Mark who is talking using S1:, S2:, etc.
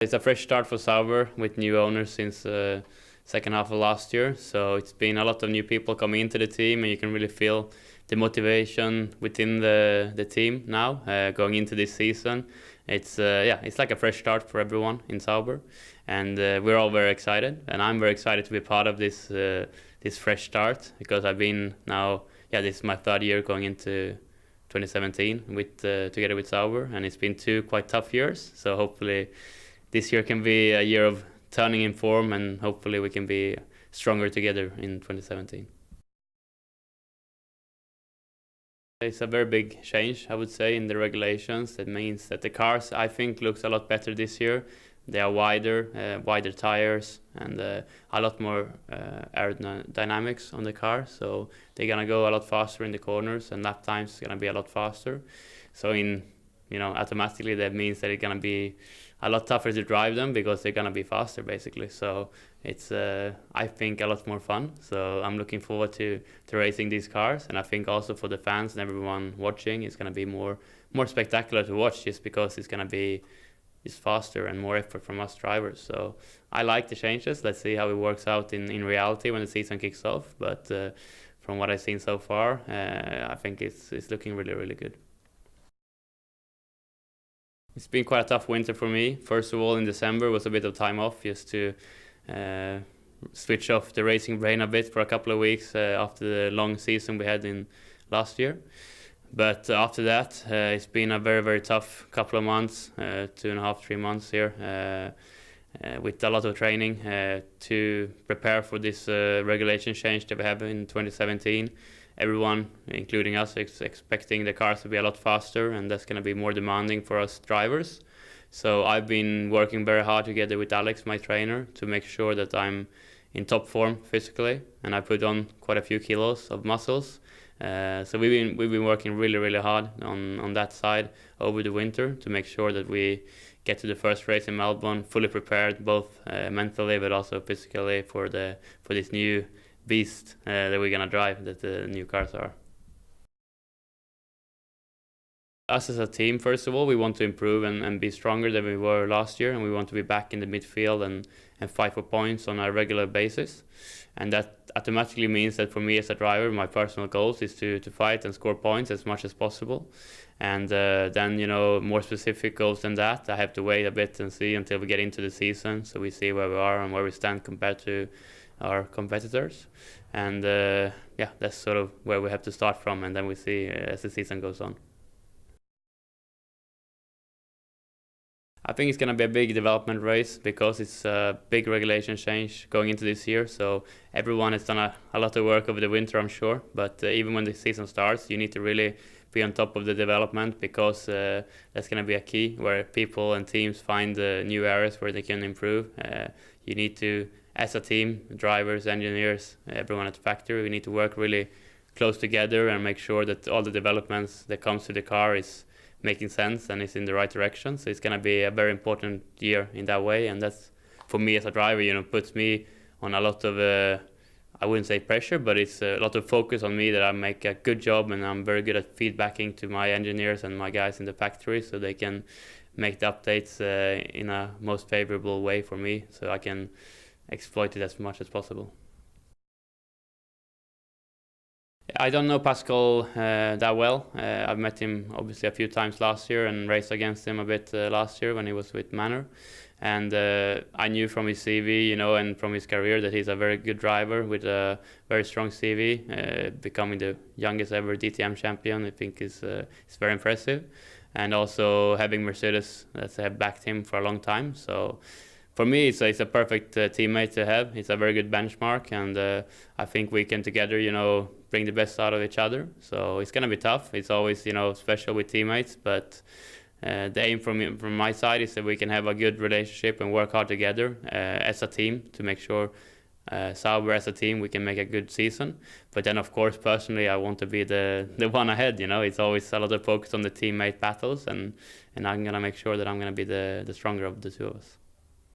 S1: It's a fresh start for Sauber with new owners since second half of last year. So it's been a lot of new people coming into the team, and you can really feel the motivation within the team now going into this season. It's it's like a fresh start for everyone in Sauber, and we're all very excited. And I'm very excited to be part of this this fresh start, because I've been now this is my third year going into 2017 with together with Sauber, and it's been 2 quite tough years. So hopefully this year can be a year of turning in form, and hopefully we can be stronger together in 2017. It's a very big change, I would say, in the regulations. That means that the cars, I think, looks a lot better this year. They are wider tires, and a lot more aerodynamics on the car. So they're gonna go a lot faster in the corners, and lap times is gonna be a lot faster. So automatically that means that it's gonna be a lot tougher to drive them, because they're gonna be faster basically. So it's I think a lot more fun. So I'm looking forward to racing these cars, and I think also for the fans and everyone watching, it's gonna be more spectacular to watch, just because it's gonna be faster and more effort from us drivers. So I like the changes. Let's see how it works out in reality when the season kicks off. But from what I've seen so far, I think it's looking really, really good. It's been quite a tough winter for me. First of all, in December was a bit of time off, just to switch off the racing brain a bit for a couple of weeks after the long season we had in last year. But after that, it's been a very, very tough couple of months, 2.5, 3 months here, with a lot of training to prepare for this regulation change that we have in 2017. Everyone, including us, is expecting the cars to be a lot faster, and that's going to be more demanding for us drivers. So I've been working very hard together with Alex, my trainer, to make sure that I'm in top form physically, and I put on quite a few kilos of muscles. So we've been working really, really hard on that side over the winter, to make sure that we get to the first race in Melbourne fully prepared, both mentally but also physically, for this new beast that we're gonna drive, that the new cars are. Us as a team, first of all, we want to improve and be stronger than we were last year, and we want to be back in the midfield and fight for points on a regular basis. And that automatically means that for me as a driver, my personal goals is to fight and score points as much as possible. And then, more specific goals than that, I have to wait a bit and see until we get into the season, so we see where we are and where we stand compared to our competitors. And that's sort of where we have to start from, and then we see as the season goes on. I think it's going to be a big development race, because it's a big regulation change going into this year. So everyone has done a lot of work over the winter, I'm sure. But even when the season starts, you need to really be on top of the development, because that's going to be a key, where people and teams find new areas where they can improve. You need to, as a team, drivers, engineers, everyone at the factory, we need to work really close together and make sure that all the developments that comes to the car is making sense and is in the right direction. So it's going to be a very important year in that way, and that's, for me as a driver, puts me on a lot of I wouldn't say pressure, but it's a lot of focus on me, that I make a good job, and I'm very good at feedbacking to my engineers and my guys in the factory, so they can make the updates in a most favorable way for me, so I can exploit it as much as possible. I don't know Pascal that well. I've met him obviously a few times last year and raced against him a bit last year when he was with Manor. And I knew from his CV, and from his career, that he's a very good driver with a very strong CV. Becoming the youngest ever DTM champion, I think is very impressive. And also having Mercedes that have backed him for a long time. So for me, it's a perfect teammate to have. It's a very good benchmark, and I think we can together, bring the best out of each other. So it's gonna be tough. It's always, special with teammates, but the aim from my side is that we can have a good relationship and work hard together as a team, to make sure Sauber as a team we can make a good season. But then, of course, personally, I want to be the one ahead. It's always a lot of focus on the teammate battles, and I'm gonna make sure that I'm gonna be the stronger of the two of us.